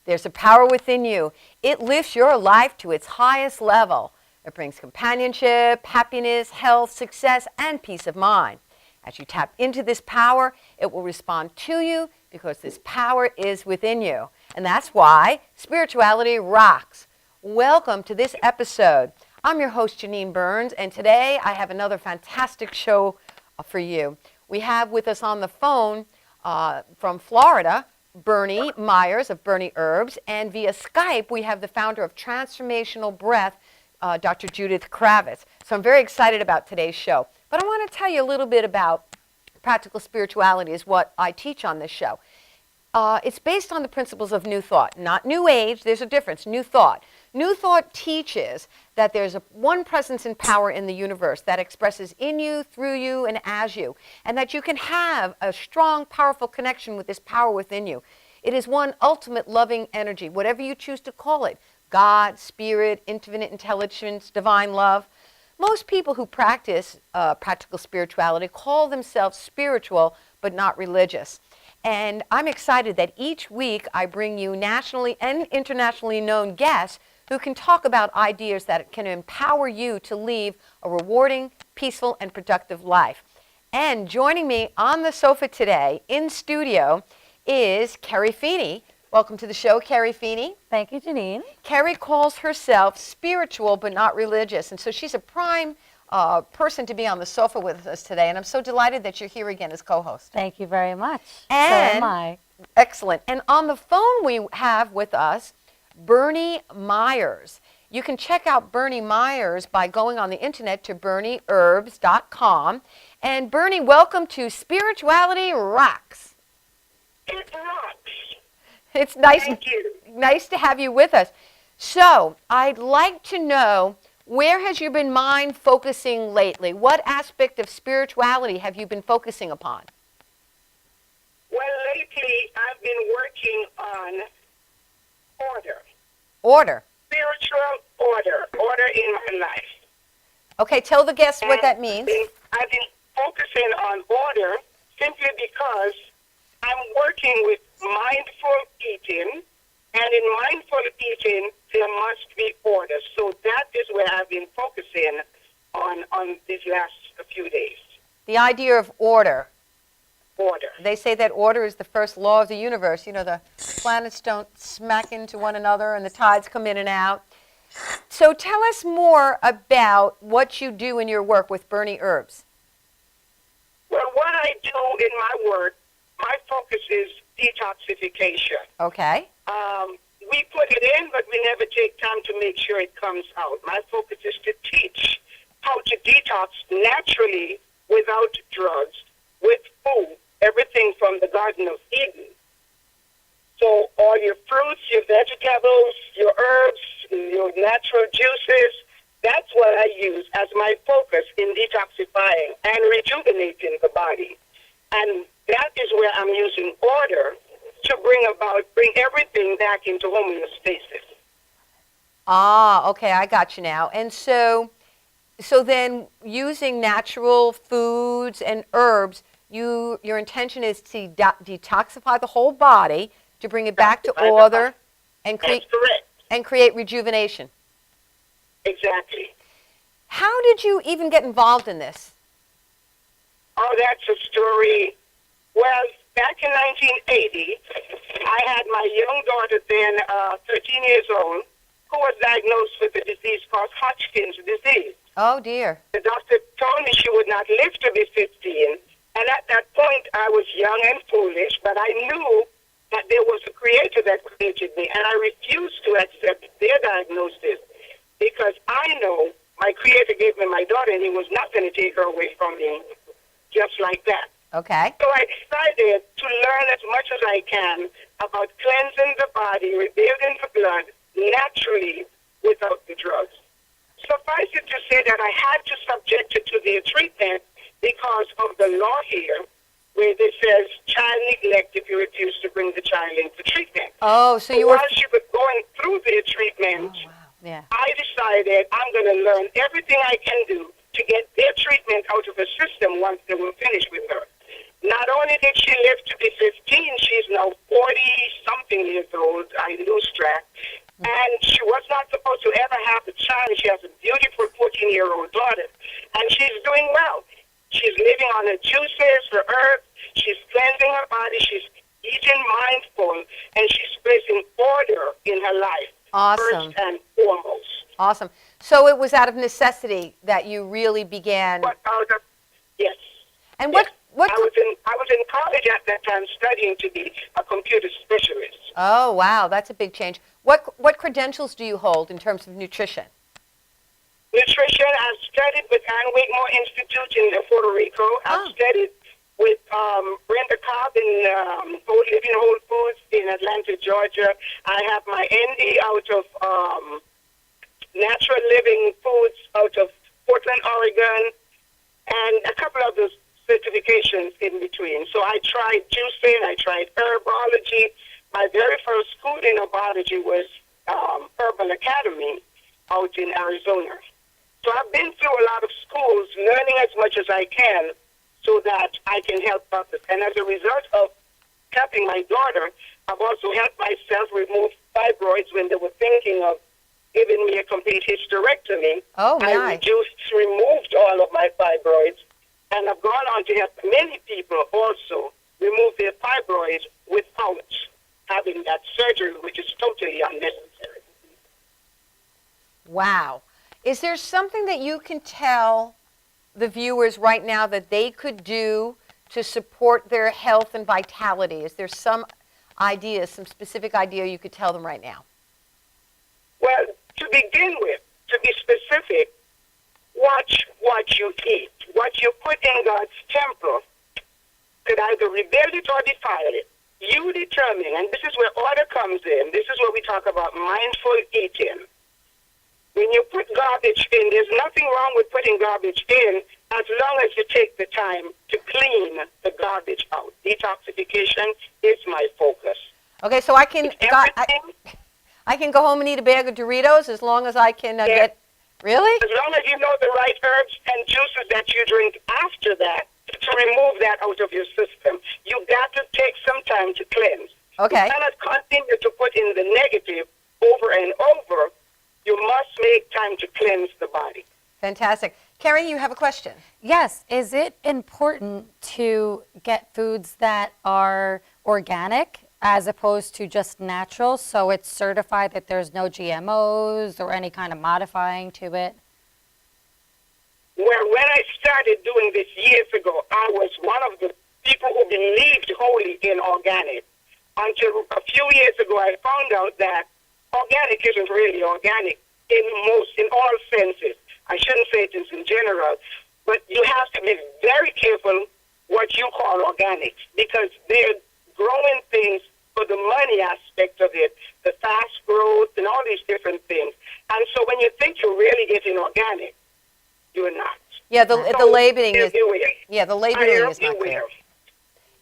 There's a power within you. It lifts your life to its highest level. It brings companionship, happiness, health, success, and peace of mind. As you tap into this power, it will respond to you because this power is within you. And that's why spirituality rocks. Welcome to this episode. I'm your host, Janine Burns, and today I have another fantastic show for you. We have with us on the phone from Florida, Bernie Myers of Bernie Herbs, and via Skype we have the founder of Transformational Breath, Dr. Judith Kravitz. So I'm very excited about today's show. But I want to tell you a little bit about practical spirituality is what I teach on this show. It's based on the principles of New Thought, not New Age. There's a difference, New Thought. New Thought teaches that there's one presence and power in the universe that expresses in you, through you, and as you, and that you can have a strong, powerful connection with this power within you. It is one ultimate loving energy, whatever you choose to call it, God, Spirit, infinite intelligence, divine love. Most people who practice practical spirituality call themselves spiritual, but not religious. And I'm excited that each week I bring you nationally and internationally known guests who can talk about ideas that can empower you to lead a rewarding, peaceful, and productive life. And joining me on the sofa today in studio is Carrie Feeney. Welcome to the show, Carrie Feeney. Thank you, Janine. Carrie calls herself spiritual but not religious, and so she's a prime person to be on the sofa with us today, and I'm so delighted that you're here again as co-host. Thank you very much. And, so am I. Excellent. And on the phone we have with us Bernie Myers. You can check out Bernie Myers by going on the internet to bernieherbs.com. And Bernie, welcome to Spirituality Rocks. It rocks. It's nice, Thank you. Nice to have you with us. So I'd like to know, where has your been mind focusing lately? What aspect of spirituality have you been focusing upon? Well, lately I've been working on order. Order. Spiritual order in my life. Okay, tell the guests what that means. I've been focusing on order simply because I'm working with mindful eating, and in mindful eating there must be order. So that is where I've been focusing on these last few days. The idea of order. Order. They say that order is the first law of the universe. You know, the planets don't smack into one another and the tides come in and out. So tell us more about what you do in your work with Bernie Herbs. Well, what I do in my work, my focus is detoxification. Okay. We put it in, but we never take time to make sure it comes out. My focus is to teach how to detox naturally without drugs, with food, everything from the Garden of Eden. So all your fruits, your vegetables, your herbs, your natural juices, that's what I use as my focus in detoxifying and rejuvenating the body. And that is where I'm using order to bring everything back into homeostasis. Ah, okay, I got you now. And so then using natural foods and herbs, your intention is to detoxify the whole body, to bring it back to order, and create rejuvenation. Exactly. How did you even get involved in this? Oh, that's a story. Well, back in 1980, I had my young daughter then, 13 years old, who was diagnosed with a disease called Hodgkin's disease. Oh, dear. The doctor told me she would not live to be 15. And at that point, I was young and foolish, but I knew that there was a creator that created me, and I refused to accept their diagnosis because I know my creator gave me my daughter, and he was not going to take her away from me just like that. Okay. So I decided to learn as much as I can about cleansing the body, rebuilding the blood naturally without the drugs. Suffice it to say that I had to subject it to their treatment because of the law here, where it says child neglect if you refuse to bring the child in for treatment. Oh, so you were... While she was going through their treatment, I decided I'm going to learn everything I can do to get their treatment out of the system once they were finished with her. Not only did she live to be 15, she's now 40-something years old. I lose track. And she was not supposed to ever have a child. She has a beautiful 14-year-old daughter. And she's doing well. She's living on her juices, her herbs. She's cleansing her body. She's eating mindful. And she's placing order in her life. Awesome. First and foremost. Awesome. So it was out of necessity that you really began. But yes. And yes. what? I was in college at that time studying to be a computer specialist. Oh, wow, that's a big change. What credentials do you hold in terms of nutrition? Nutrition, I've studied with Ann Wigmore Institute in Puerto Rico. I've studied with Brenda Cobb in Whole Living Whole Foods in Atlanta, Georgia. I have my ND out of Natural Living Foods out of Portland, Oregon, and a couple of those certifications in between. So I tried juicing, I tried herbology. My very first schooling of biology was Herbal Academy out in Arizona. So I've been through a lot of schools, learning as much as I can so that I can help others. And as a result of helping my daughter, I've also helped myself remove fibroids when they were thinking of giving me a complete hysterectomy. Oh, my. I removed all of my fibroids. And I've gone on to help many people also remove their fibroids without having that surgery, which is totally unnecessary. Wow. Is there something that you can tell the viewers right now that they could do to support their health and vitality? Is there some idea, some specific idea you could tell them right now? Well, to begin with, to be specific, watch what you eat. What you put in God's temple could either rebuild it or defile it. You determine, and this is where order comes in. This is where we talk about mindful eating. When you put garbage in, there's nothing wrong with putting garbage in as long as you take the time to clean the garbage out. Detoxification is my focus. Okay, so I can go home and eat a bag of Doritos as long as I can get... Really? As long as you know the right herbs and juices that you drink after that to remove that out of your system. You got to take some time to cleanse. Okay. You cannot continue to put in the negative over and over. You must make time to cleanse the body. Fantastic. Carrie, you have a question. Yes. Is it important to get foods that are organic as opposed to just natural, so it's certified that there's no GMOs or any kind of modifying to it? Well, when I started doing this years ago, I was one of the people who believed wholly in organic. Until a few years ago, I found out that organic isn't really organic in all senses. I shouldn't say it is in general, but you have to be very careful what you call organic, because they're growing things for the money aspect of it, the fast growth and all these different things. And so when you think you're really getting organic, you're not. Yeah, the labeling is... Beware. Yeah, the labeling is not clear.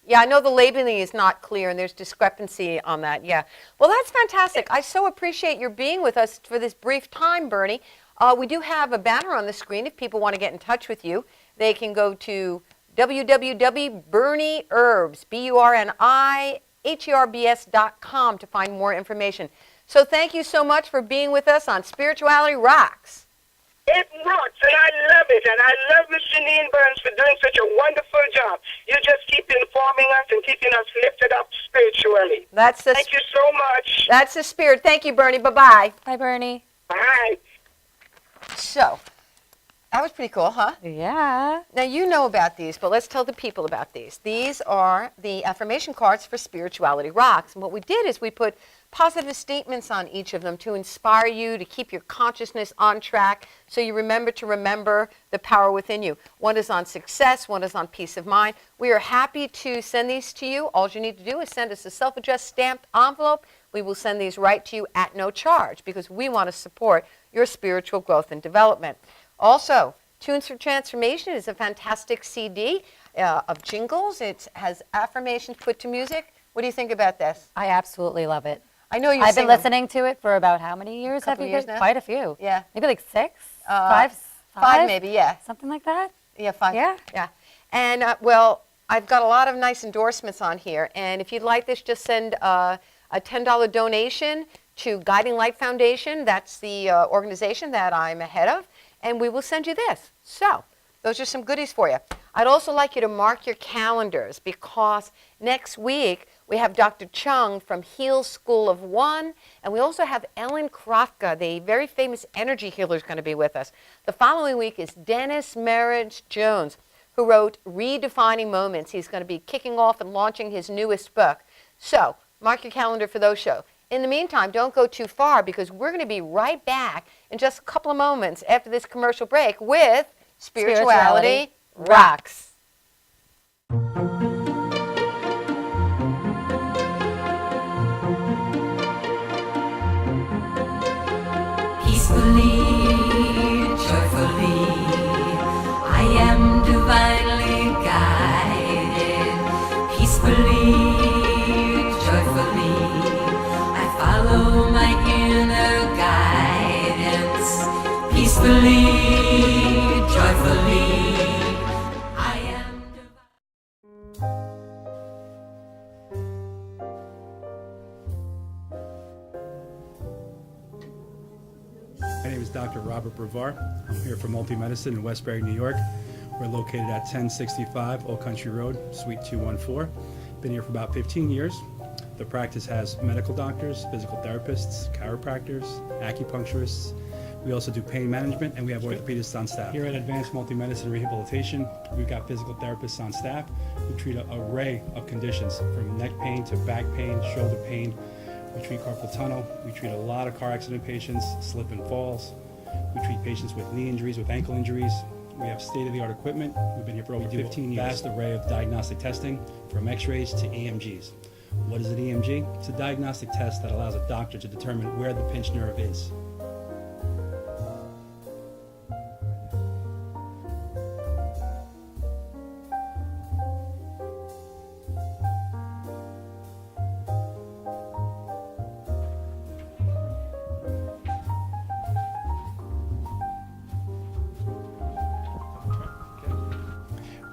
Yeah, I know the labeling is not clear, and there's discrepancy on that, yeah. Well, that's fantastic. I so appreciate your being with us for this brief time, Bernie. We do have a banner on the screen. If people want to get in touch with you, they can go to www.bernieherbs, BURNIHERBS.com to find more information. So thank you so much for being with us on Spirituality Rocks. It rocks, and I love it, and I love Miss Janine Burns for doing such a wonderful job. You just keep informing us and keeping us lifted up spiritually. Thank you so much. That's the spirit. Thank you, Bernie. Bye-bye. Bye, Bernie. Bye. So, that was pretty cool, huh? Yeah. Now, you know about these, but let's tell the people about these. These are the affirmation cards for Spirituality Rocks. And what we did is we put positive statements on each of them to inspire you, to keep your consciousness on track, so you remember the power within you. One is on success, one is on peace of mind. We are happy to send these to you. All you need to do is send us a self-addressed stamped envelope. We will send these right to you at no charge, because we want to support your spiritual growth and development. Also, Tunes for Transformation is a fantastic CD of jingles. It has affirmations put to music. What do you think about this? I absolutely love it. I know you. I've been listening to it for about how many years? Couple years now? Quite a few. Yeah. Maybe like 6, 5 5 maybe, yeah. something like that. Yeah, 5. Yeah. Yeah. And, well, I've got a lot of nice endorsements on here, and if you'd like this, just send a $10 donation to Guiding Light Foundation. That's the organization that I'm a head of, and we will send you this. So those are some goodies for you. I'd also like you to mark your calendars, because next week we have Dr. Chung from Heal School of One, and we also have Ellen Krofka, the very famous energy healer, is going to be with us. The following week is Dennis Merritt Jones, who wrote Redefining Moments. He's going to be kicking off and launching his newest book. So mark your calendar for those shows. In the meantime, don't go too far, because we're going to be right back in just a couple of moments after this commercial break with Spirituality Rocks. Peacefully, joyfully, I am divinely guided. Peacefully, joyfully, I follow my inner guidance. Peacefully, joyfully, I am divine. My name is Dr. Robert Brevard. I'm here for Multi-Medicine in Westbury, New York. We're located at 1065 Old Country Road, Suite 214. Been here for about 15 years. The practice has medical doctors, physical therapists, chiropractors, acupuncturists. We also do pain management, and we have orthopedists on staff. Here at Advanced Multi-Medicine and Rehabilitation, we've got physical therapists on staff who treat an array of conditions, from neck pain to back pain, shoulder pain. We treat carpal tunnel. We treat a lot of car accident patients, slip and falls. We treat patients with knee injuries, with ankle injuries. We have state-of-the-art equipment. We've been here for over 15 years. Vast array of diagnostic testing, from x-rays to EMGs. What is an EMG? It's a diagnostic test that allows a doctor to determine where the pinched nerve is.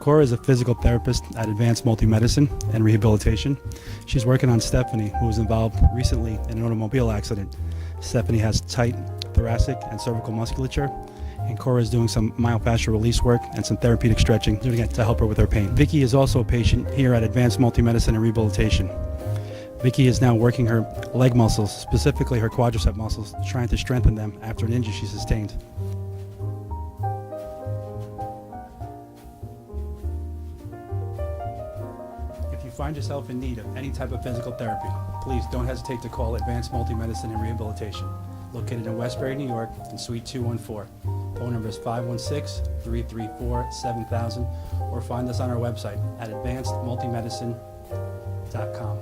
Cora is a physical therapist at Advanced Multi-Medicine and Rehabilitation. She's working on Stephanie, who was involved recently in an automobile accident. Stephanie has tight thoracic and cervical musculature, and Cora is doing some myofascial release work and some therapeutic stretching, doing it to help her with her pain. Vicky is also a patient here at Advanced Multi-Medicine and Rehabilitation. Vicky is now working her leg muscles, specifically her quadricep muscles, trying to strengthen them after an injury she sustained. If you find yourself in need of any type of physical therapy, please don't hesitate to call Advanced Multi-Medicine and Rehabilitation, located in Westbury, New York, in Suite 214. Phone number is 516-334-7000, or find us on our website at advancedmultimedicine.com.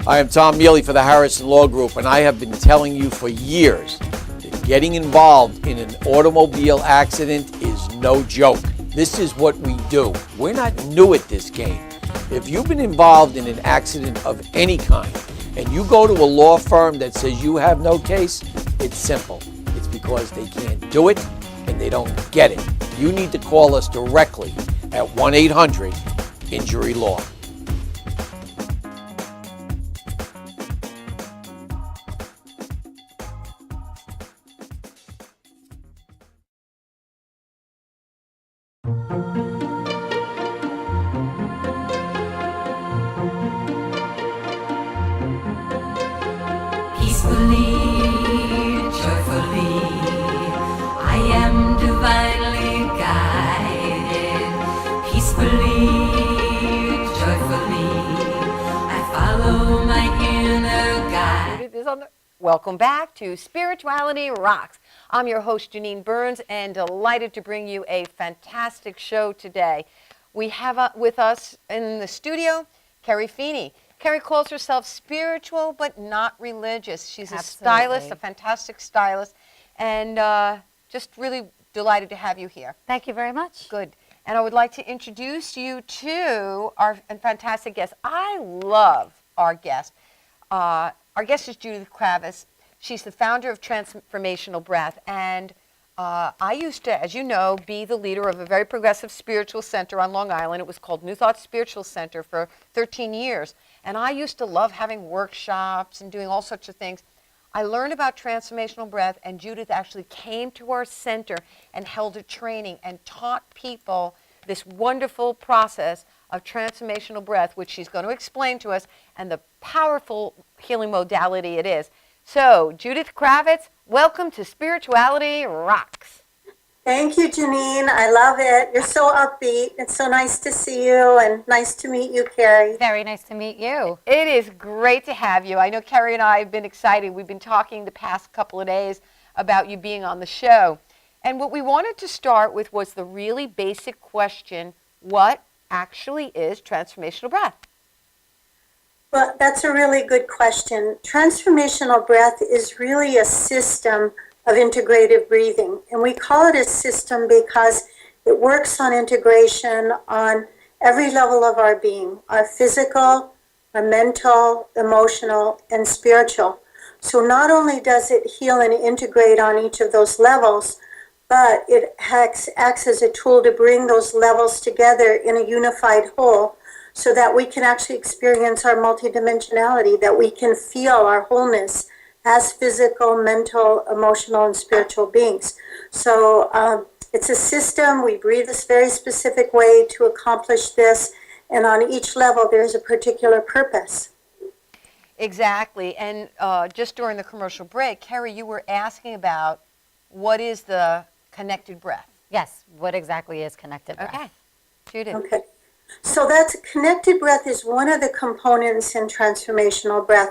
I am Tom Mealy for the Harrison Law Group, and I have been telling you for years that getting involved in an automobile accident is no joke. This is what we do. We're not new at this game. If you've been involved in an accident of any kind and you go to a law firm that says you have no case, it's simple. It's because they can't do it and they don't get it. You need to call us directly at 1-800-INJURY-LAW. Peacefully, joyfully, I am divinely guided. Peacefully, joyfully, I follow my inner guide. Welcome back to Spirituality Rocks. I'm your host, Janine Burns, and delighted to bring you a fantastic show today. We have with us in the studio, Carrie Feeney. Carrie calls herself spiritual but not religious. She's a stylist, a fantastic stylist, and just really delighted to have you here. Thank you very much. Good. And I would like to introduce you to our fantastic guest. I love our guest. Our guest is Judith Kravitz. She's the founder of Transformational Breath. And I used to, as you know, be the leader of a very progressive spiritual center on Long Island. It was called New Thought Spiritual Center for 13 years. And I used to love having workshops and doing all sorts of things. I learned about transformational breath, and Judith actually came to our center and held a training and taught people this wonderful process of transformational breath, which she's going to explain to us, and the powerful healing modality it is. So, Judith Kravitz, welcome to Spirituality Rocks. Thank you, Janine. I love it. You're so upbeat. It's so nice to see you, and nice to meet you, Carrie. Very nice to meet you. It is great to have you. I know Carrie and I have been excited. We've been talking the past couple of days about you being on the show. And what we wanted to start with was the really basic question, what actually is transformational breath? Well, that's a really good question. Transformational breath is really a system of integrative breathing. And we call it a system because it works on integration on every level of our being, our physical, our mental, emotional, and spiritual. So not only does it heal and integrate on each of those levels, but it acts as a tool to bring those levels together in a unified whole so that we can actually experience our multidimensionality, that we can feel our wholeness as physical, mental, emotional, and spiritual beings. So it's a system. We breathe this very specific way to accomplish this, and on each level there's a particular purpose. Exactly. And just during the commercial break, Carrie, you were asking about what is the connected breath. Yes, what exactly is connected breath? Okay, Judith. Okay. So that's connected breath is one of the components in transformational breath.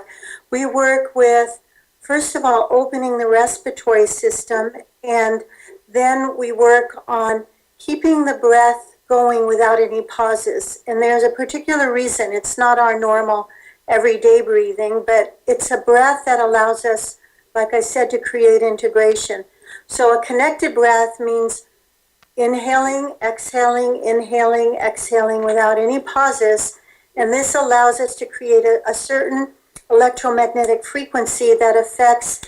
We work with, first of all, opening the respiratory system, and then we work on keeping the breath going without any pauses. And there's a particular reason. It's not our normal everyday breathing, but it's a breath that allows us, like I said, to create integration. So a connected breath means inhaling, exhaling without any pauses. And this allows us to create a certain electromagnetic frequency that affects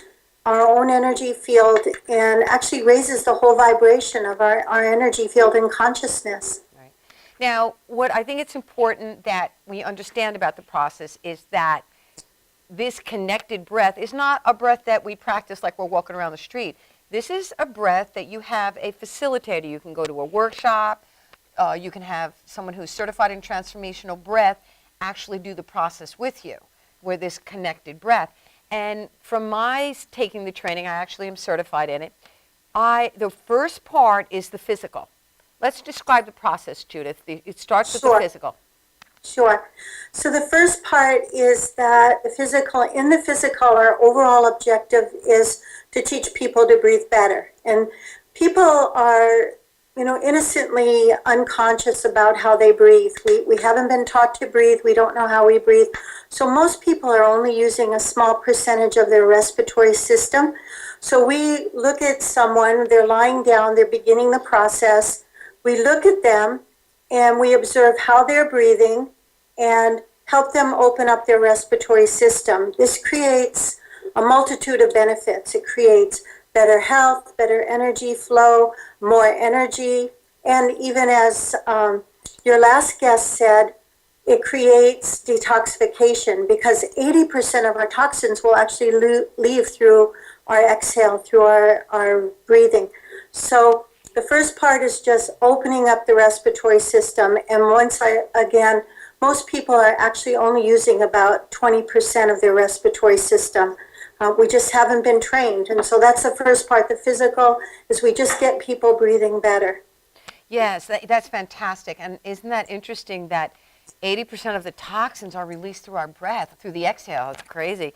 our own energy field and actually raises the whole vibration of our energy field and consciousness. Right. Now, what I think it's important that we understand about the process is that this connected breath is not a breath that we practice like we're walking around the street. This is a breath that you have a facilitator. You can go to a workshop. You can have someone who's certified in transformational breath actually do the process with you, with this connected breath. And from my taking the training, I actually am certified in it. The first part is the physical. Let's describe the process, Judith. It starts with the physical. Sure. So the first part is that in the physical, our overall objective is to teach people to breathe better. And people are, innocently unconscious about how they breathe. We haven't been taught to breathe. We don't know how we breathe. So most people are only using a small percentage of their respiratory system. So we look at someone, they're lying down, they're beginning the process. We look at them and we observe how they're breathing and help them open up their respiratory system. This creates a multitude of benefits. It creates better health, better energy flow, more energy, and even as your last guest said, it creates detoxification because 80% of our toxins will actually leave through our exhale, through our breathing. So the first part is just opening up the respiratory system, and most people are actually only using about 20% of their respiratory system. We just haven't been trained. And so that's the first part. The physical is we just get people breathing better. Yes, that's fantastic. And isn't that interesting that 80% of the toxins are released through our breath, through the exhale? It's crazy.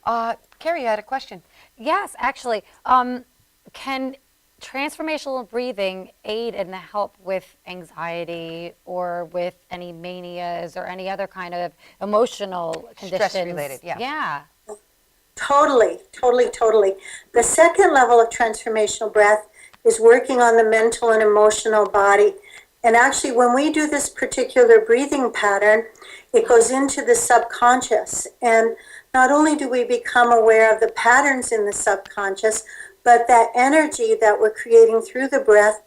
Carrie, you had a question. Yes, actually. Can transformational breathing aid in the help with anxiety or with any manias or any other kind of emotional conditions? Stress-related, yeah. Yeah. Totally. The second level of transformational breath is working on the mental and emotional body. And actually, when we do this particular breathing pattern, it goes into the subconscious. And not only do we become aware of the patterns in the subconscious, but that energy that we're creating through the breath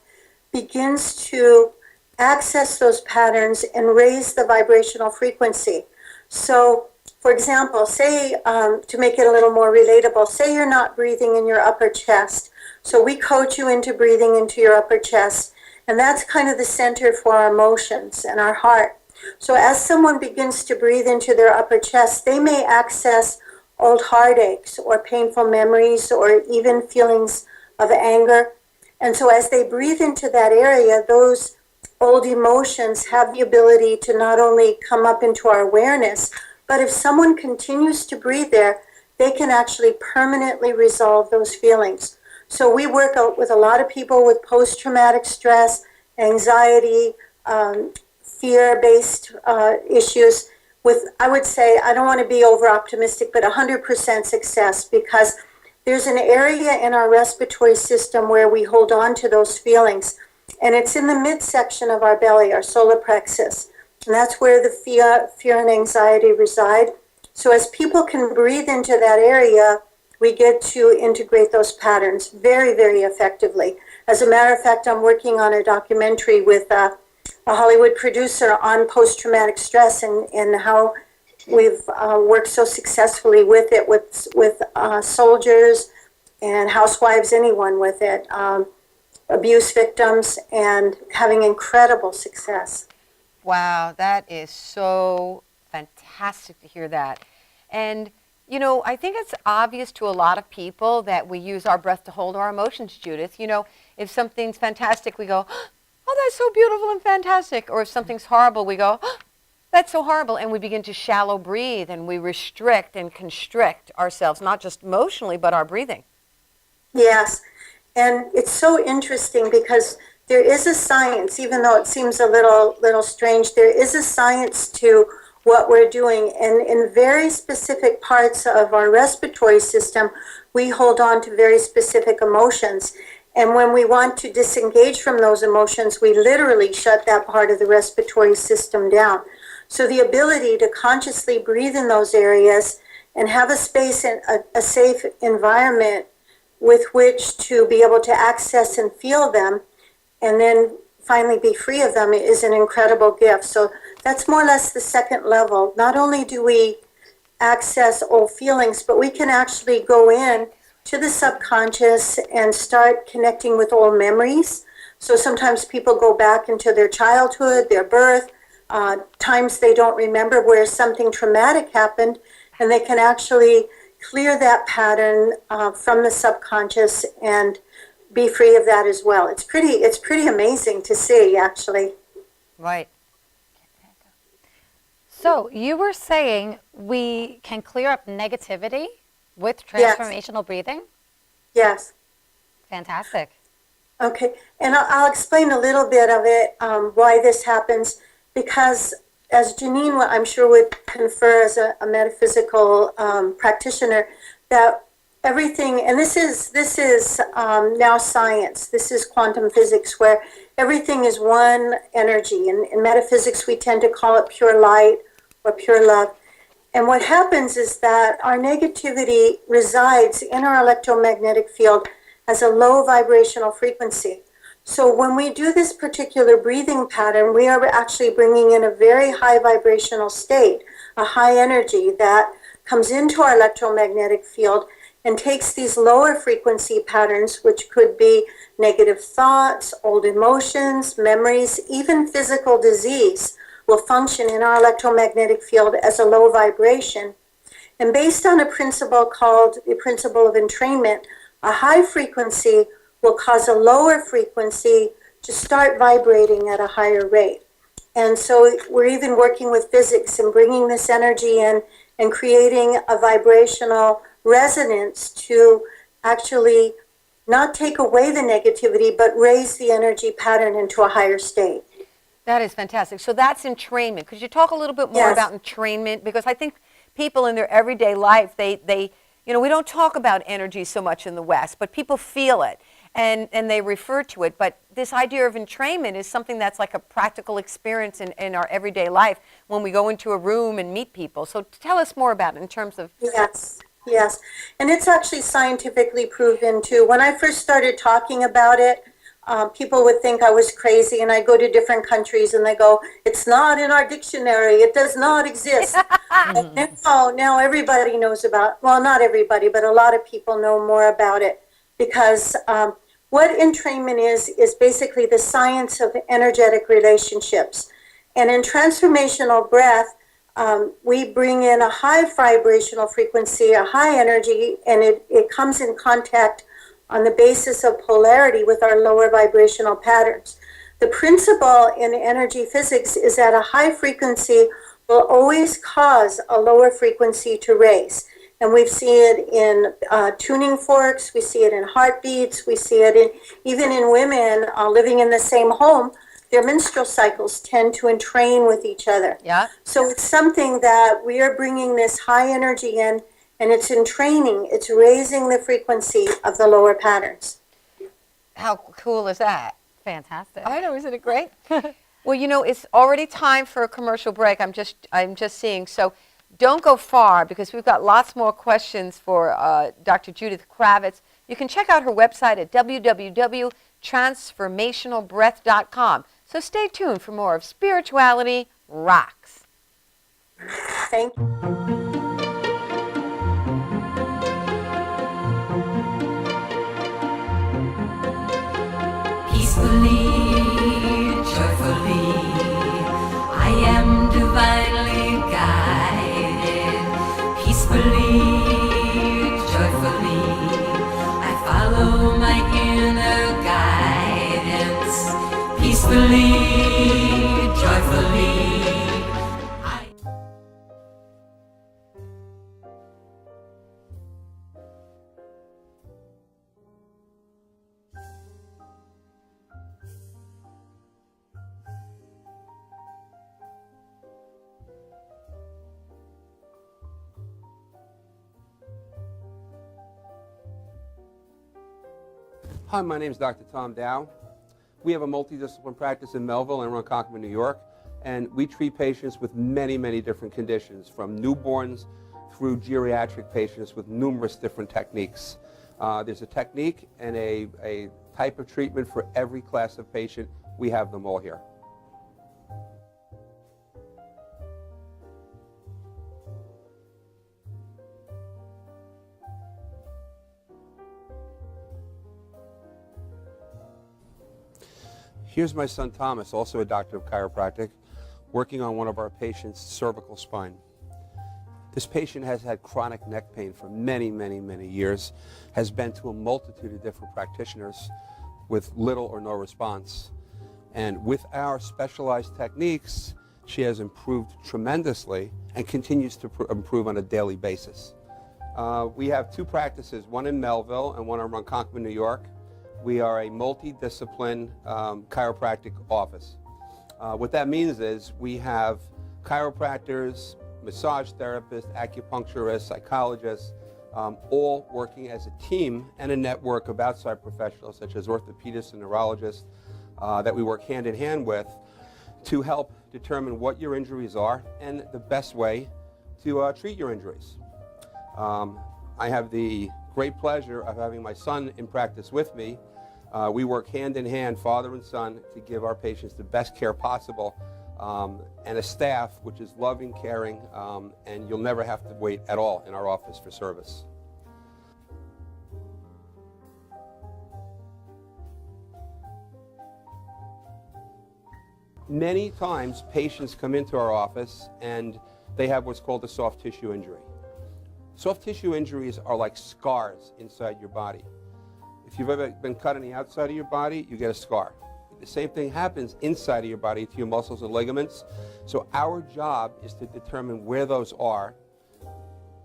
begins to access those patterns and raise the vibrational frequency. So, for example, say, to make it a little more relatable, say you're not breathing in your upper chest. So we coach you into breathing into your upper chest. And that's kind of the center for our emotions and our heart. So as someone begins to breathe into their upper chest, they may access old heartaches or painful memories or even feelings of anger. And so as they breathe into that area, those old emotions have the ability to not only come up into our awareness, but if someone continues to breathe there, they can actually permanently resolve those feelings. So we work with a lot of people with post-traumatic stress, anxiety, fear-based issues with, I would say, I don't want to be over-optimistic, but 100% success, because there's an area in our respiratory system where we hold on to those feelings. And it's in the midsection of our belly, our solar plexus. And that's where the fear and anxiety reside. So as people can breathe into that area, we get to integrate those patterns very, very effectively. As a matter of fact, I'm working on a documentary with a Hollywood producer on post-traumatic stress and how we've worked so successfully with it, with soldiers and housewives, anyone with it, abuse victims, and having incredible success. Wow, that is so fantastic to hear that. And you know, I think it's obvious to a lot of people that we use our breath to hold our emotions, Judith. You know, if something's fantastic, we go, oh, that's so beautiful and fantastic. Or if something's horrible, we go, oh, that's so horrible. And we begin to shallow breathe, and we restrict and constrict ourselves, not just emotionally, but our breathing. Yes. And it's so interesting because there is a science, even though it seems a little strange, there is a science to what we're doing. And in very specific parts of our respiratory system, we hold on to very specific emotions. And when we want to disengage from those emotions, we literally shut that part of the respiratory system down. So the ability to consciously breathe in those areas and have a space and a safe environment with which to be able to access and feel them, and then finally be free of them, is an incredible gift. So that's more or less the second level. Not only do we access old feelings, but we can actually go in to the subconscious and start connecting with old memories. So sometimes people go back into their childhood, their birth, times they don't remember where something traumatic happened, and they can actually clear that pattern from the subconscious and be free of that as well. It's pretty amazing to see, actually. Right. So you were saying we can clear up negativity with transformational breathing? Yes. Fantastic. Okay, and I'll explain a little bit of it, why this happens, because as Janine, I'm sure, would confer as a metaphysical practitioner, that everything, and this is now science, this is quantum physics, where everything is one energy. In metaphysics, we tend to call it pure light or pure love. And what happens is that our negativity resides in our electromagnetic field as a low vibrational frequency. So when we do this particular breathing pattern, we are actually bringing in a very high vibrational state, a high energy that comes into our electromagnetic field and takes these lower frequency patterns, which could be negative thoughts, old emotions, memories, even physical disease, will function in our electromagnetic field as a low vibration. And based on a principle called the principle of entrainment, a high frequency will cause a lower frequency to start vibrating at a higher rate. And so we're even working with physics and bringing this energy in and creating a vibrational resonance to actually not take away the negativity, but raise the energy pattern into a higher state. That is fantastic. So that's entrainment. Could you talk a little bit more Yes. about entrainment? Because I think people in their everyday life, they you know, we don't talk about energy so much in the West, but people feel it. and they refer to it. But this idea of entrainment is something that's like a practical experience in our everyday life when we go into a room and meet people. So tell us more about it in terms of... Yes, yes. And it's actually scientifically proven too. When I first started talking about it, people would think I was crazy, and I go to different countries and they go, it's not in our dictionary, it does not exist. Now everybody knows about, well, not everybody, but a lot of people know more about it, because what entrainment is basically the science of energetic relationships. And in transformational breath, we bring in a high vibrational frequency, a high energy, and it comes in contact on the basis of polarity with our lower vibrational patterns. The principle in energy physics is that a high frequency will always cause a lower frequency to raise. And we see it in tuning forks, we see it in heartbeats, we see it even in women living in the same home. Their menstrual cycles tend to entrain with each other. Yeah. So it's something that we are bringing this high energy in, and it's entraining, it's raising the frequency of the lower patterns. How cool is that? Fantastic. I know, isn't it great? Well, you know, it's already time for a commercial break. I'm just seeing. So don't go far, because we've got lots more questions for Dr. Judith Kravitz. You can check out her website at www.transformationalbreath.com. So stay tuned for more of Spirituality Rocks. Thank you. Peacefully, joyfully, I am divinely guided. Peacefully, joyfully, I follow my inner guidance. Peacefully, joyfully. Hi, my name is Dr. Tom Dow. We have a multidiscipline practice in Melville and Ronkonkoma, New York, and we treat patients with many, many different conditions, from newborns through geriatric patients with numerous different techniques. There's a technique and a type of treatment for every class of patient. We have them all here. Here's my son Thomas, also a doctor of chiropractic, working on one of our patients' cervical spine. This patient has had chronic neck pain for many, many, many years, has been to a multitude of different practitioners with little or no response. And with our specialized techniques, she has improved tremendously and continues to improve on a daily basis. We have two practices, one in Melville and one in Ronkonkoma, New York. We are a multidiscipline chiropractic office. What that means is we have chiropractors, massage therapists, acupuncturists, psychologists, all working as a team and a network of outside professionals such as orthopedists and neurologists that we work hand in hand with to help determine what your injuries are and the best way to treat your injuries. I have the great pleasure of having my son in practice with me. We work hand in hand, father and son, to give our patients the best care possible, and a staff which is loving, caring, and you'll never have to wait at all in our office for service. Many times patients come into our office and they have what's called a soft tissue injury. Soft tissue injuries are like scars inside your body. If you've ever been cut on the outside of your body, you get a scar. The same thing happens inside of your body to your muscles and ligaments. So our job is to determine where those are,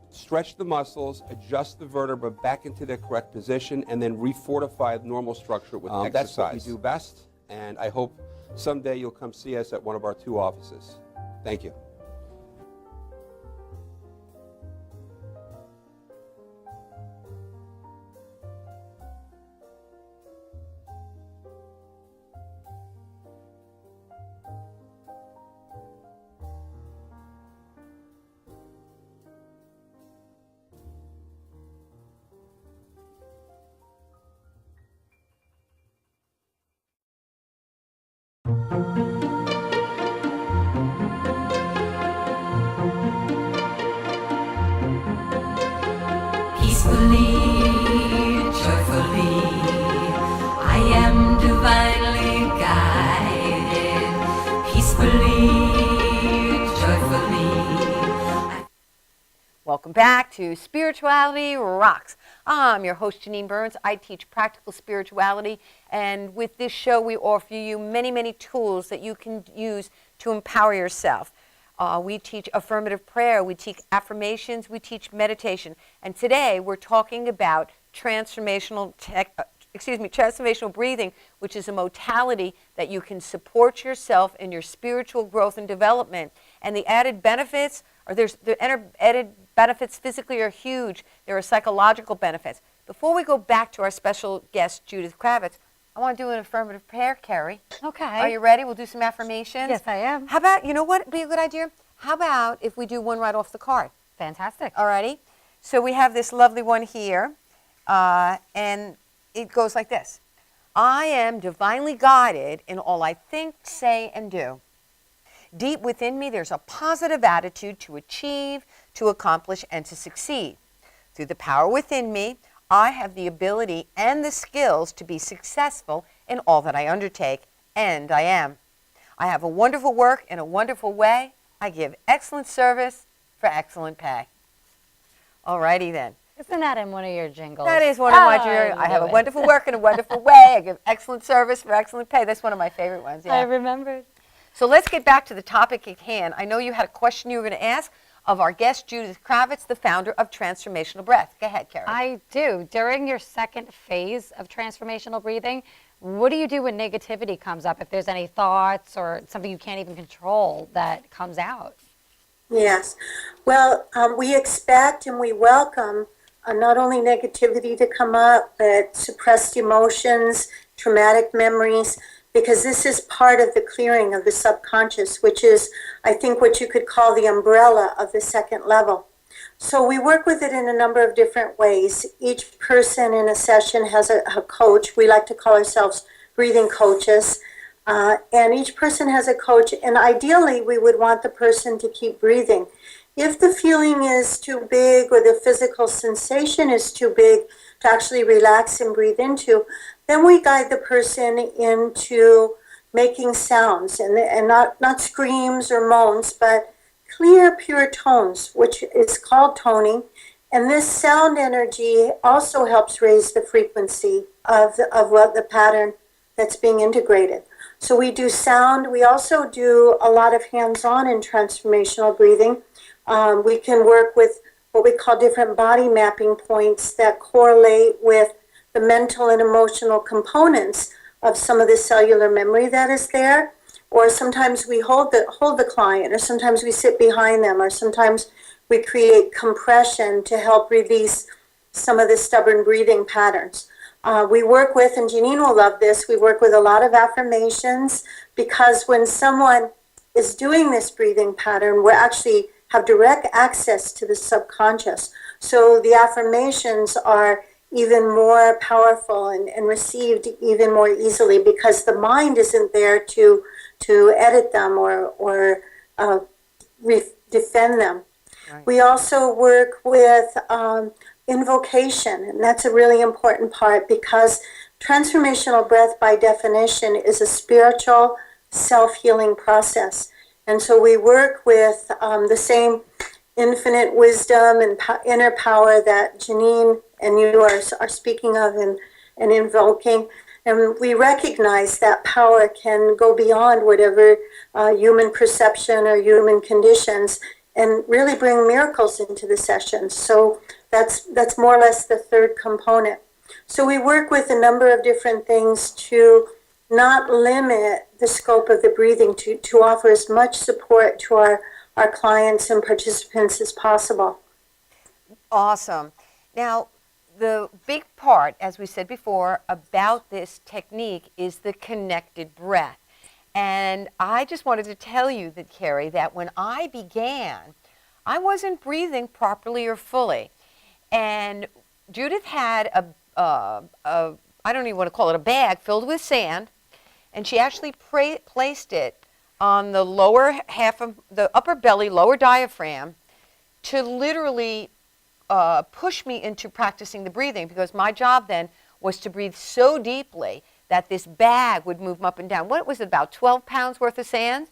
stretch the muscles, adjust the vertebra back into their correct position, and then refortify the normal structure with exercise. That's what we do best, and I hope someday you'll come see us at one of our two offices. Thank you. Peacefully, joyfully, I am divinely guided. Peacefully, joyfully. Welcome back to Spirituality Rocks. I'm your host, Janine Burns. I teach practical spirituality, and with this show, we offer you many, many tools that you can use to empower yourself. We teach affirmative prayer, we teach affirmations, we teach meditation, and today we're talking about transformational breathing, which is a modality that you can support yourself in your spiritual growth and development. And the added benefits, added benefits physically are huge. There are psychological benefits. Before we go back to our special guest, Judith Kravitz, I want to do an affirmative prayer, Carrie. Okay. Are you ready? We'll do some affirmations. Yes, I am. How about, you know what would be a good idea? How about if we do one right off the card? Fantastic. All righty. So we have this lovely one here, and it goes like this. I am divinely guided in all I think, say, and do. Deep within me, there's a positive attitude to achieve, to accomplish, and to succeed. Through the power within me, I have the ability and the skills to be successful in all that I undertake, and I am. I have a wonderful work in a wonderful way. I give excellent service for excellent pay. All righty then. Isn't that in one of your jingles? That is one of my jingles. I have a wonderful work in a wonderful way. I give excellent service for excellent pay. That's one of my favorite ones. Yeah. I remembered. So let's get back to the topic at hand. I know you had a question you were going to ask of our guest, Judith Kravitz, the founder of Transformational Breath. Go ahead, Carrie. I do. During your second phase of transformational breathing, what do you do when negativity comes up? If there's any thoughts or something you can't even control that comes out? Yes. Well, we expect and we welcome not only negativity to come up, but suppressed emotions, traumatic memories, because this is part of the clearing of the subconscious, which is, I think, what you could call the umbrella of the second level. So we work with it in a number of different ways. Each person in a session has a coach. We like to call ourselves breathing coaches. And each person has a coach, and ideally we would want the person to keep breathing. If the feeling is too big or the physical sensation is too big to actually relax and breathe into, then we guide the person into making sounds, and not screams or moans, but clear, pure tones, which is called toning. And this sound energy also helps raise the frequency of the pattern that's being integrated. So we do sound. We also do a lot of hands-on in transformational breathing. We can work with what we call different body mapping points that correlate with the mental and emotional components of some of the cellular memory that is there. Or sometimes we hold the client, or sometimes we sit behind them, or sometimes we create compression to help release some of the stubborn breathing patterns. We work with, and Janine will love this, we work with a lot of affirmations, because when someone is doing this breathing pattern, we actually have direct access to the subconscious. So the affirmations are even more powerful and received even more easily, because the mind isn't there to edit them or defend them. Right. We also work with invocation, and that's a really important part, because transformational breath by definition is a spiritual self-healing process. And so we work with the same infinite wisdom and inner power that Janine and you are speaking of and invoking. And we recognize that power can go beyond whatever human perception or human conditions, and really bring miracles into the sessions. So that's more or less the third component. So we work with a number of different things to not limit the scope of the breathing, to offer as much support to our clients and participants as possible. Awesome. Now, the big part, as we said before, about this technique is the connected breath. And I just wanted to tell you that, Carrie, that when I began, I wasn't breathing properly or fully. And Judith had I don't even want to call it a bag, filled with sand. and she actually placed it on the lower half of the upper belly, lower diaphragm, to literally push me into practicing the breathing, because my job then was to breathe so deeply that this bag would move up and down. What was it, about 12 pounds worth of sand?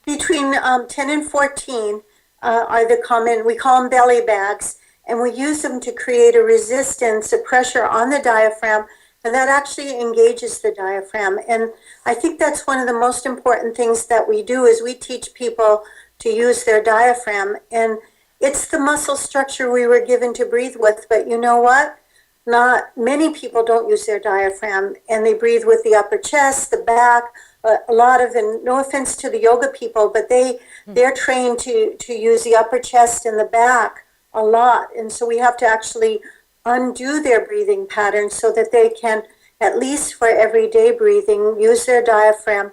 Between 10 and 14 are the common, we call them belly bags, and we use them to create a resistance, a pressure on the diaphragm, and that actually engages the diaphragm. And I think that's one of the most important things that we do, is we teach people to use their diaphragm. And it's the muscle structure we were given to breathe with, but you know what? Not many people don't use their diaphragm, and they breathe with the upper chest, the back. A lot of, and no offense to the yoga people, but they're trained to use the upper chest and the back a lot. And so we have to actually undo their breathing patterns so that they can, at least for everyday breathing, use their diaphragm.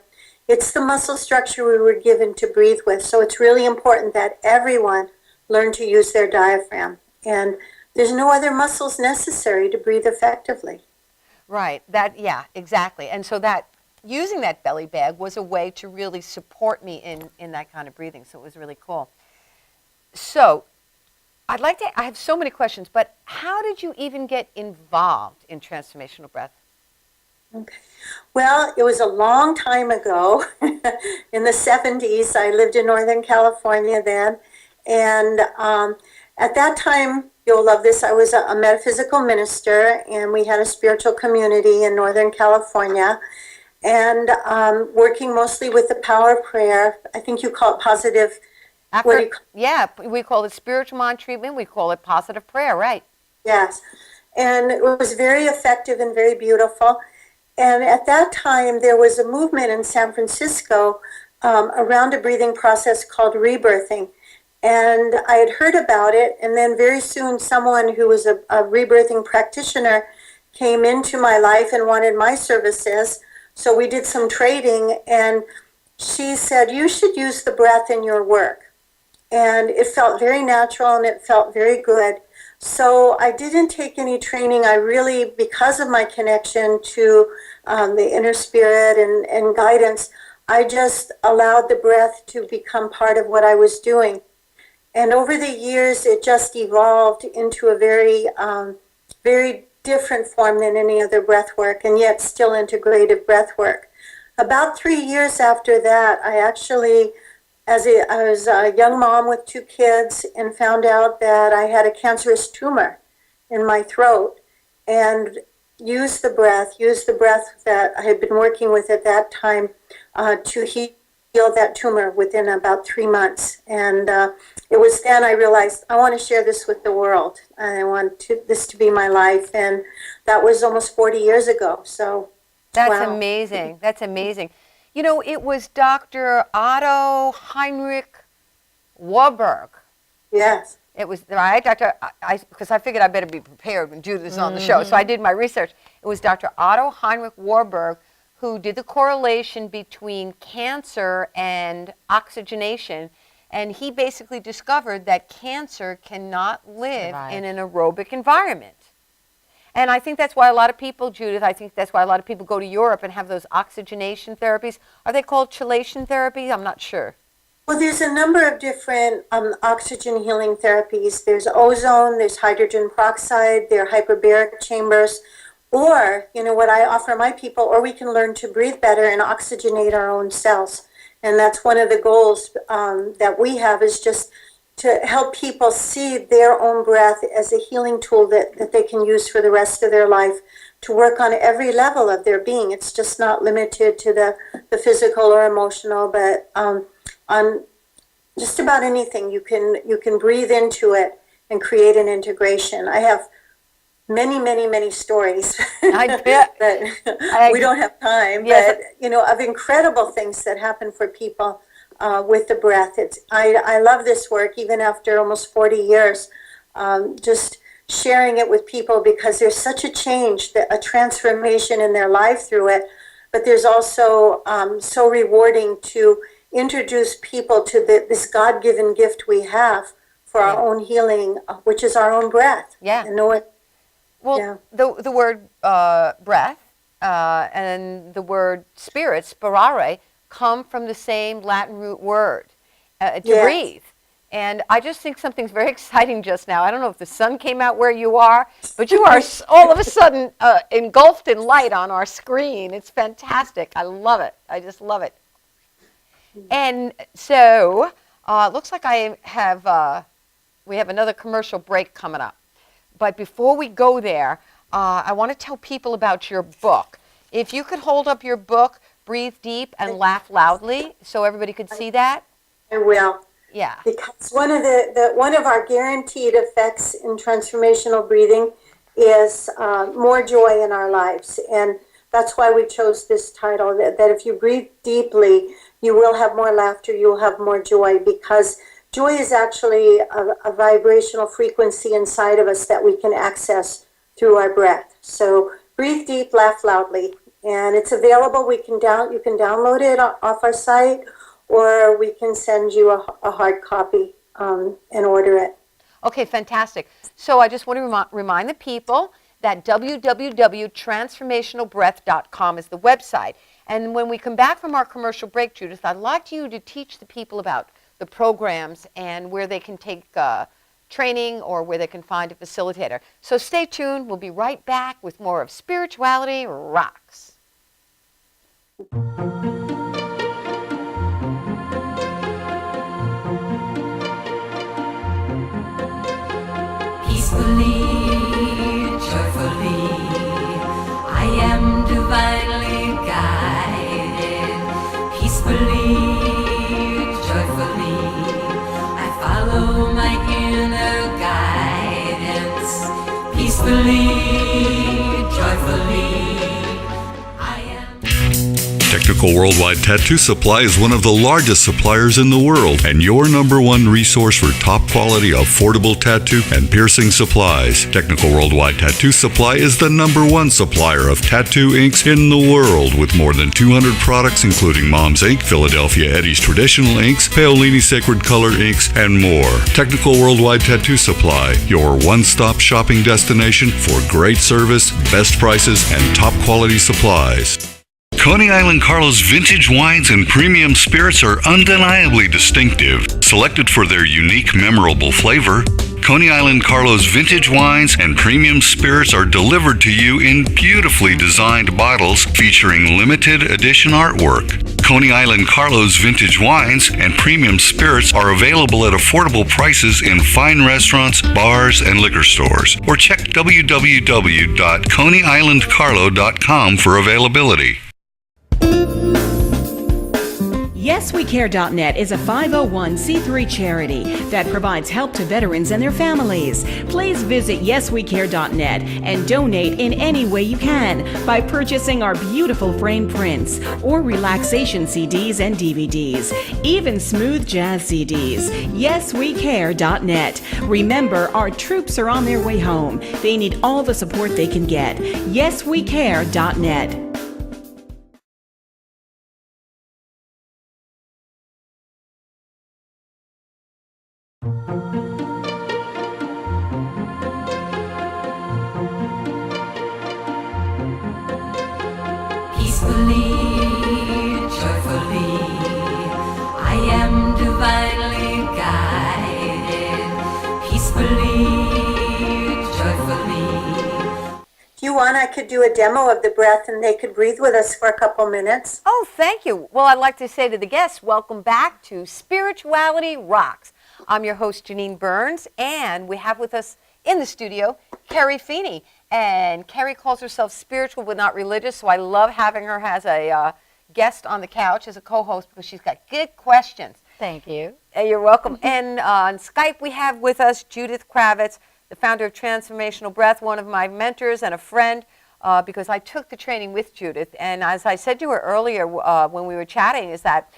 It's the muscle structure we were given to breathe with. So it's really important that everyone learn to use their diaphragm. And there's no other muscles necessary to breathe effectively. Right. That, yeah, exactly. And so that using that belly bag was a way to really support me in that kind of breathing. So it was really cool. So I have so many questions, but how did you even get involved in transformational breath? Okay. Well, it was a long time ago. In the 70s, I lived in Northern California then. And at that time, you'll love this, I was a metaphysical minister, and we had a spiritual community in Northern California, and working mostly with the power of prayer. I think you call it positive. Yeah, we call it spiritual mind treatment. We call it positive prayer, right? Yes. And it was very effective and very beautiful. And at that time, there was a movement in San Francisco around a breathing process called rebirthing. And I had heard about it, and then very soon someone who was a rebirthing practitioner came into my life and wanted my services. So we did some trading, and she said, you should use the breath in your work. And it felt very natural, and it felt very good. So I didn't take any training. I really, because of my connection to the inner spirit and guidance, I just allowed the breath to become part of what I was doing. And over the years, it just evolved into a very, very different form than any other breath work, and yet still integrative breath work. About 3 years after that, I actually, I was a young mom with 2 kids, and found out that I had a cancerous tumor in my throat, and used the breath that I had been working with at that time to heal that tumor within about 3 months. And it was then I realized I want to share this with the world. I want this to be my life. And that was almost 40 years ago. So that's wow. Amazing. That's amazing. You know, it was Dr. Otto Heinrich Warburg. Yes. It was, right, because I figured I better be prepared when Judith is on the show. So I did my research. It was Dr. Otto Heinrich Warburg who did the correlation between cancer and oxygenation. And he basically discovered that cancer cannot live in an aerobic environment. And I think that's why a lot of people, Judith, I think that's why a lot of people go to Europe and have those oxygenation therapies. Are they called chelation therapies? I'm not sure. Well, there's a number of different oxygen healing therapies. There's ozone, there's hydrogen peroxide, there are hyperbaric chambers. Or, you know, what I offer my people, or we can learn to breathe better and oxygenate our own cells. And that's one of the goals that we have, is just to help people see their own breath as a healing tool that they can use for the rest of their life to work on every level of their being. It's just not limited to the physical or emotional, but on just about anything. You can breathe into it and create an integration. I have many stories that we don't have time, but you know, of incredible things that happen for people with the breath. I love this work even after almost 40 years, just sharing it with people, because there's such a change, a transformation in their life through it. But there's also so rewarding to introduce people to this God-given gift we have for our own healing, which is our own breath. Yeah. And know it. Well, the word breath and the word spirit, spirare, come from the same Latin root word, to Yes. breathe. And I just think something's very exciting just now. I don't know if the sun came out where you are, but you are all of a sudden engulfed in light on our screen. It's fantastic. I love it. I just love it. And so it looks like we have another commercial break coming up. But before we go there, I want to tell people about your book. If you could hold up your book, Breathe Deep and Laugh Loudly, so everybody could see that. I will. Yeah. Because one of one of our guaranteed effects in transformational breathing is more joy in our lives, and that's why we chose this title. That if you breathe deeply, you will have more laughter, you will have more joy, because joy is actually a vibrational frequency inside of us that we can access through our breath. So breathe deep, laugh loudly, and it's available. You can download it off our site, or we can send you a hard copy and order it. Okay, fantastic. So I just want to remind the people that www.transformationalbreath.com is the website. And when we come back from our commercial break, Judith, I'd like you to teach the people about the programs and where they can take training or where they can find a facilitator. So stay tuned. We'll be right back with more of Spirituality Rocks. Peacefully, joyfully, I am divinely guided. Peacefully, joyfully, I follow my inner guidance. Peacefully, joyfully, I am. Technical Worldwide Tattoo Supply is one of the largest suppliers in the world and your #1 resource for top quality, affordable tattoo and piercing supplies. Technical Worldwide Tattoo Supply is the #1 supplier of tattoo inks in the world with more than 200 products including Mom's Ink, Philadelphia Eddie's Traditional Inks, Paolini Sacred Color Inks, and more. Technical Worldwide Tattoo Supply, your one-stop shopping destination for great service, best prices, and top quality supplies. Coney Island Carlos vintage wines and premium spirits are undeniably distinctive, selected for their unique, memorable flavor. Coney Island Carlos vintage wines and premium spirits are delivered to you in beautifully designed bottles featuring limited edition artwork. Coney Island Carlos vintage wines and premium spirits are available at affordable prices in fine restaurants, bars, and liquor stores. Or check www.coneyislandcarlo.com for availability. YesWeCare.net is a 501c3 charity that provides help to veterans and their families. Please visit YesWeCare.net and donate in any way you can by purchasing our beautiful frame prints or relaxation CDs and DVDs, even smooth jazz CDs. YesWeCare.net. Remember, our troops are on their way home. They need all the support they can get. YesWeCare.net. Peacefully, joyfully, I am divinely guided. Peacefully, joyfully. If you want, I could do a demo of the breath and they could breathe with us for a couple minutes. Oh, thank you. Well, I'd like to say to the guests, welcome back to Spirituality Rocks. I'm your host, Janine Burns, and we have with us in the studio, Carrie Feeney. And Carrie calls herself spiritual but not religious, so I love having her as a guest on the couch, as a co-host, because she's got good questions. Thank you. You're welcome. And on Skype, we have with us Judith Kravitz, the founder of Transformational Breath, one of my mentors and a friend, because I took the training with Judith. And as I said to her earlier when we were chatting, is that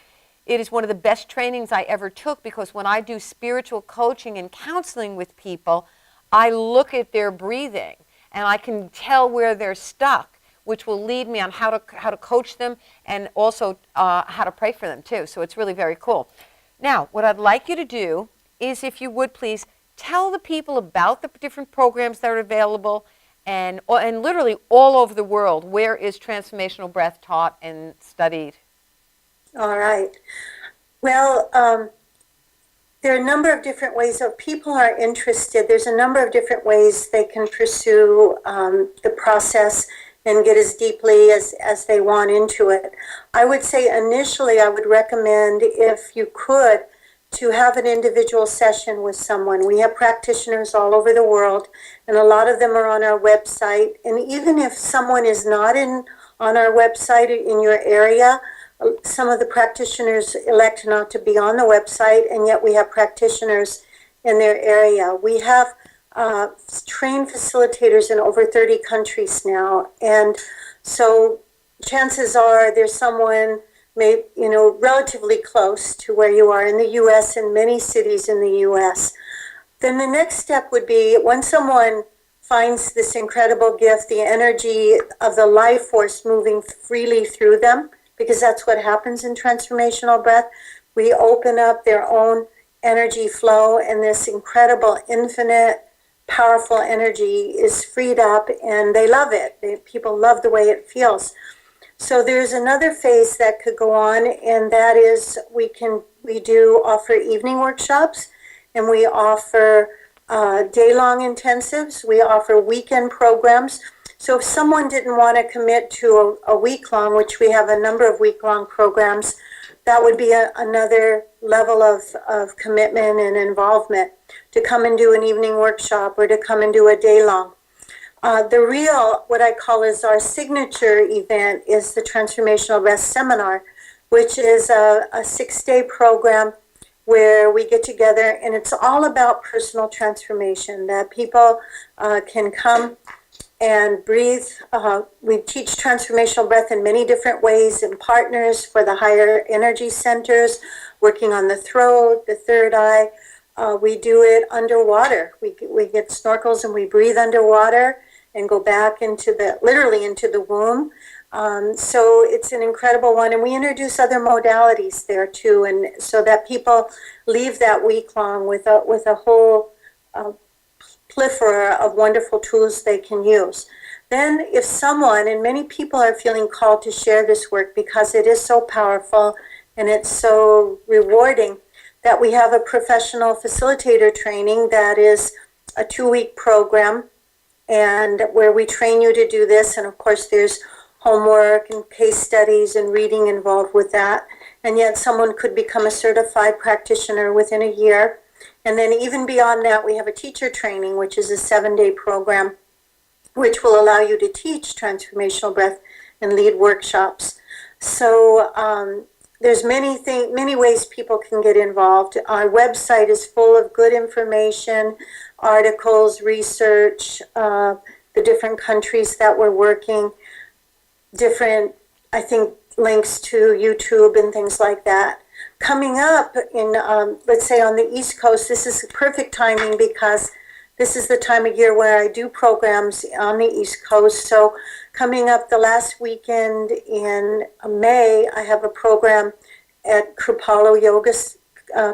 it is one of the best trainings I ever took, because when I do spiritual coaching and counseling with people, I look at their breathing and I can tell where they're stuck, which will lead me on how to coach them and also how to pray for them too. So it's really very cool. Now, what I'd like you to do is, if you would please, tell the people about the different programs that are available and literally all over the world. Where is transformational breath taught and studied? All right. Well, there are a number of different ways. If people are interested, there's a number of different ways they can pursue the process and get as deeply as they want into it. I would say initially I would recommend, if you could, to have an individual session with someone. We have practitioners all over the world, and a lot of them are on our website. And even if someone is not on our website in your area, some of the practitioners elect not to be on the website, and yet we have practitioners in their area. We have trained facilitators in over 30 countries now, and so chances are there's someone relatively close to where you are in the U.S. and many cities in the U.S. Then the next step would be, when someone finds this incredible gift, the energy of the life force moving freely through them, because that's what happens in transformational breath. We open up their own energy flow, and this incredible, infinite, powerful energy is freed up, and they love it. People love the way it feels. So there's another phase that could go on, and that is we do offer evening workshops, and we offer day-long intensives. We offer weekend programs. So if someone didn't want to commit to a week-long, which we have a number of week-long programs, that would be another level of commitment and involvement, to come and do an evening workshop or to come and do a day-long. The real, what I call is our signature event, is the Transformational Breath Seminar, which is a 6-day program where we get together, and it's all about personal transformation, that people can come and breathe. We teach transformational breath in many different ways, in partners for the higher energy centers, working on the throat, the third eye. We do it underwater. We get snorkels and we breathe underwater and go back literally into the womb. So it's an incredible one. And we introduce other modalities there too, and so that people leave that week long with a whole plethora of wonderful tools they can use. Then if someone, and many people are feeling called to share this work because it is so powerful and it's so rewarding, that we have a professional facilitator training that is a 2-week program, and where we train you to do this. And of course there's homework and case studies and reading involved with that. And yet someone could become a certified practitioner within a year. And then even beyond that, we have a teacher training, which is a 7-day program, which will allow you to teach transformational breath and lead workshops. So there's many ways people can get involved. Our website is full of good information, articles, research, the different countries that we're working, different, I think, links to YouTube and things like that. Coming up in, let's say on the East Coast, this is perfect timing because this is the time of year where I do programs on the East Coast. So coming up the last weekend in May, I have a program at Kripalu Yoga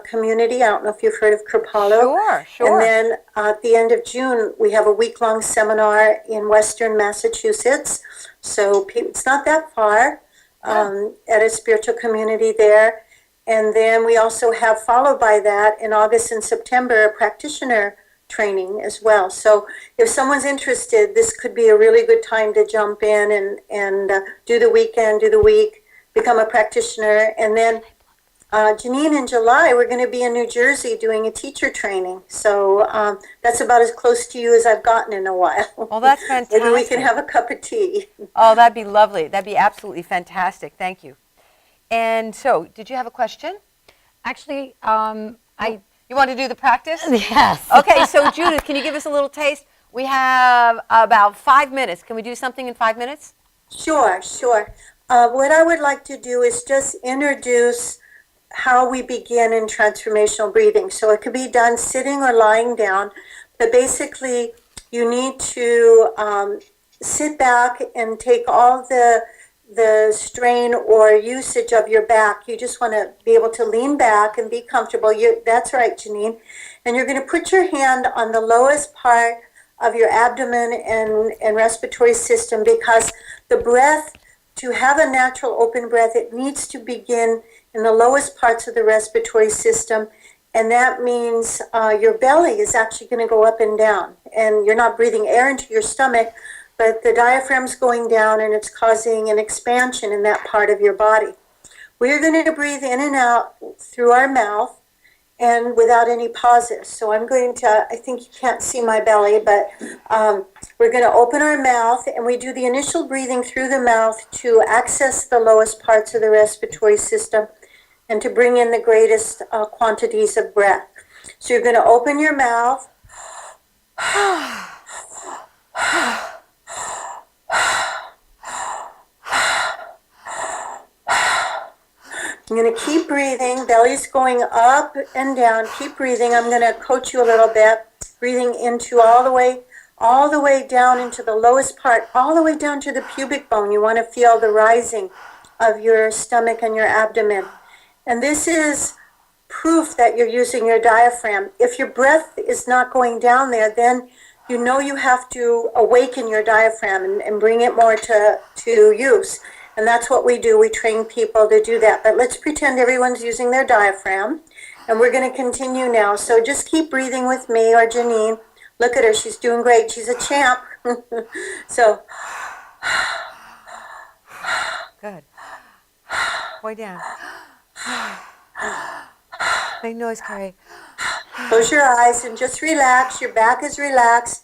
community. I don't know if you've heard of Kripalu. Sure. And then at the end of June, we have a week-long seminar in Western Massachusetts. So it's not that far, at a spiritual community there. And then we also have, followed by that, in August and September, a practitioner training as well. So if someone's interested, this could be a really good time to jump in and do the weekend, do the week, become a practitioner. And then Janine, in July, we're going to be in New Jersey doing a teacher training. So that's about as close to you as I've gotten in a while. Well, that's fantastic. Maybe we can have a cup of tea. Oh, that'd be lovely. That'd be absolutely fantastic. Thank you. And so, did you have a question? Actually, You want to do the practice? yes. Okay, so Judith, can you give us a little taste? We have about 5 minutes. Can we do something in 5 minutes? Sure. What I would like to do is just introduce how we begin in transformational breathing. So it could be done sitting or lying down, but basically you need to sit back and take all the strain or usage of your back. You just want to be able to lean back and be comfortable. That's right, Janine. And you're going to put your hand on the lowest part of your abdomen and respiratory system, because the breath, to have a natural open breath, it needs to begin in the lowest parts of the respiratory system. And that means your belly is actually going to go up and down. And you're not breathing air into your stomach, but the diaphragm's going down and it's causing an expansion in that part of your body. We're going to breathe in and out through our mouth and without any pauses. So I'm going to, I think you can't see my belly, but we're going to open our mouth, and we do the initial breathing through the mouth to access the lowest parts of the respiratory system and to bring in the greatest quantities of breath. So you're going to open your mouth. I'm going to keep breathing. Belly's going up and down. Keep breathing. I'm going to coach you a little bit. Breathing into all the way down into the lowest part, all the way down to the pubic bone. You want to feel the rising of your stomach and your abdomen. And this is proof that you're using your diaphragm. If your breath is not going down there, then you know you have to awaken your diaphragm and bring it more to use. And that's what we do. We train people to do that. But let's pretend everyone's using their diaphragm. And we're going to continue now. So just keep breathing with me, or Janine. Look at her. She's doing great. She's a champ. So. Good. Way down. Make noise, Carrie. Close your eyes and just relax. Your back is relaxed.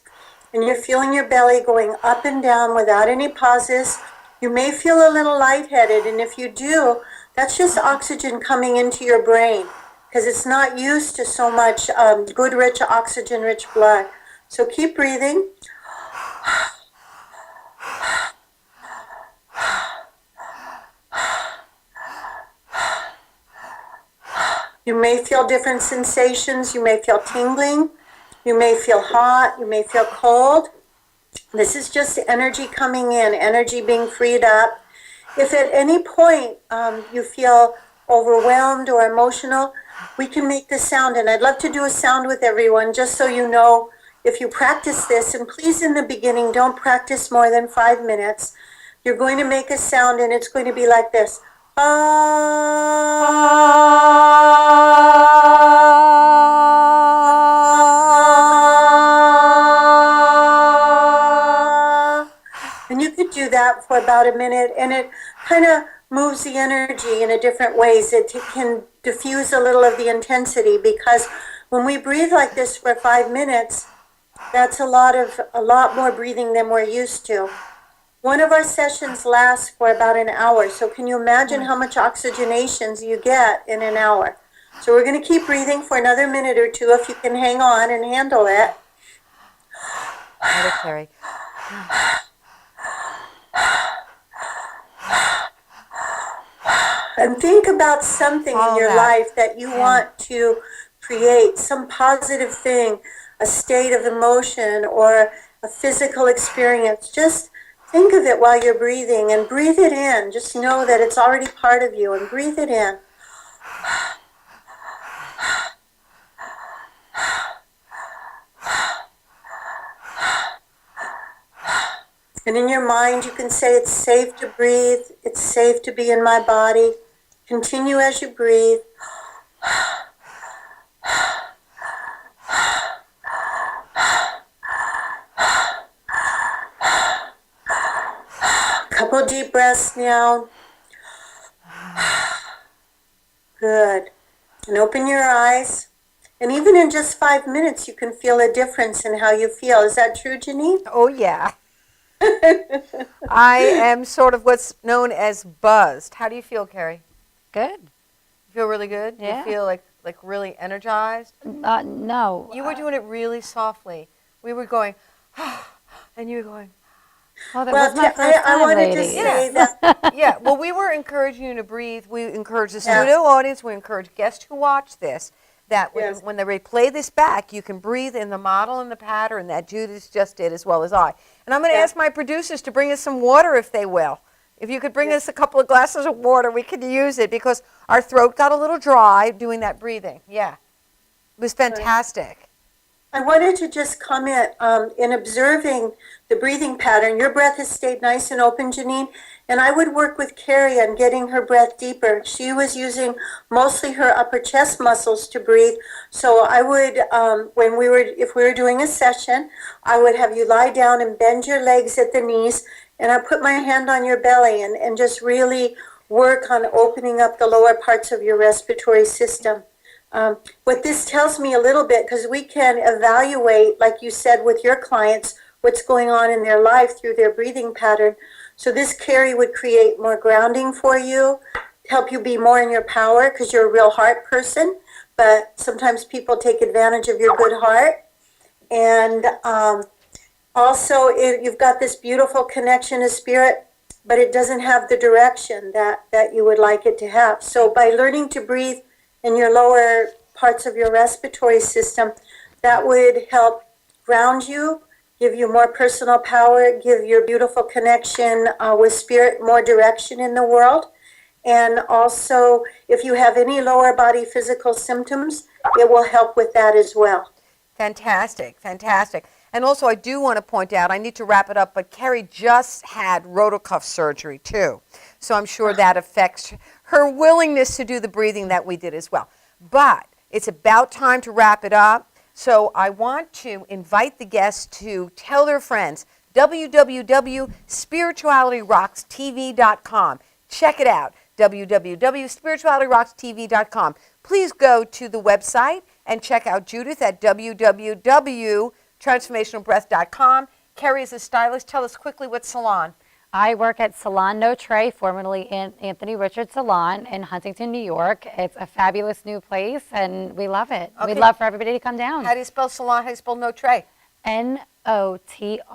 And you're feeling your belly going up and down without any pauses. You may feel a little lightheaded, and if you do, that's just oxygen coming into your brain, because it's not used to so much good, rich, oxygen-rich blood. So keep breathing. You may feel different sensations. You may feel tingling. You may feel hot. You may feel cold. This is just energy coming in, energy being freed up. If at any point you feel overwhelmed or emotional, we can make the sound. And I'd love to do a sound with everyone, just so you know, if you practice this, and please in the beginning, don't practice more than 5 minutes. You're going to make a sound, and it's going to be like this. And you could do that for about a minute, and it kind of moves the energy in a different ways. It can diffuse a little of the intensity, because when we breathe like this for 5 minutes, that's a lot more breathing than we're used to. One of our sessions lasts for about an hour, so can you imagine how much oxygenations you get in an hour? So we're going to keep breathing for another minute or two if you can hang on and handle it. Got it, Carrie. And think about something in your life that you want to create, some positive thing, a state of emotion or a physical experience. Just think of it while you're breathing, and breathe it in. Just know that it's already part of you, and breathe it in. And in your mind, you can say, it's safe to breathe. It's safe to be in my body. Continue as you breathe. Couple deep breaths now. Good. And open your eyes. And even in just 5 minutes, you can feel a difference in how you feel. Is that true, Janine? Oh, yeah. I am sort of what's known as buzzed. How do you feel, Carrie? Good. You feel really good? Yeah. You feel like really energized? No. You were doing it really softly. We were going, and you were going. Well, that was my first time, I wanted lady. to say that. Yeah, well, we were encouraging you to breathe. We encourage the studio audience. We encourage guests who watch this that when they replay this back, you can breathe in the model and the pattern that Judith just did, as well as I. And I'm going to ask my producers to bring us some water, if they will. If you could bring us a couple of glasses of water, we could use it, because our throat got a little dry doing that breathing. Yeah. It was fantastic. I wanted to just comment in observing the breathing pattern. Your breath has stayed nice and open, Janine, and I would work with Carrie on getting her breath deeper. She was using mostly her upper chest muscles to breathe. So I would, if we were doing a session, I would have you lie down and bend your legs at the knees, and I put my hand on your belly and just really work on opening up the lower parts of your respiratory system. What this tells me a little bit, because we can evaluate, like you said, with your clients, what's going on in their life through their breathing pattern. So this, Carrie, would create more grounding for you, help you be more in your power, because you're a real heart person, but sometimes people take advantage of your good heart. And also, you've got this beautiful connection to spirit, but it doesn't have the direction that you would like it to have. So by learning to breathe in your lower parts of your respiratory system, that would help ground you, give you more personal power, give your beautiful connection with spirit more direction in the world. And also, if you have any lower body physical symptoms, it will help with that as well. Fantastic, fantastic. And also, I do want to point out, I need to wrap it up, but Carrie just had rotacuff surgery too. So I'm sure that affects her willingness to do the breathing that we did as well. But it's about time to wrap it up. So I want to invite the guests to tell their friends, www.spiritualityrockstv.com. Check it out, www.spiritualityrockstv.com. Please go to the website and check out Judith at www.transformationalbreath.com. Carrie is a stylist. Tell us quickly what salon. I work at Salon No Tray, formerly Anthony Richards Salon in Huntington, New York. It's a fabulous new place, and we love it. Okay. We'd love for everybody to come down. How do you spell salon? How do you spell no tray? N-O-T-R-E.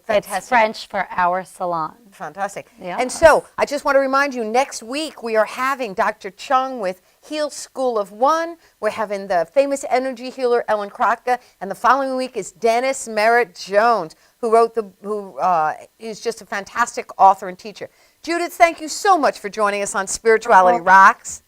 Fantastic. It's French for our salon. Fantastic. Yeah. And so I just want to remind you, next week we are having Dr. Chung with Heal School of One. We're having the famous energy healer Ellen Krotka, and the following week is Dennis Merritt Jones, who is just a fantastic author and teacher. Judith, thank you so much for joining us on Spirituality Rocks.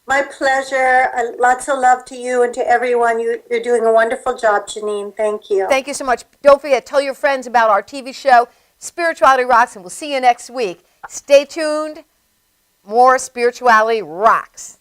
My pleasure. Lots of love to you and to everyone. You're doing a wonderful job, Janine. Thank you. Thank you so much. Don't forget, tell your friends about our TV show, Spirituality Rocks, and we'll see you next week. Stay tuned. More Spirituality Rocks.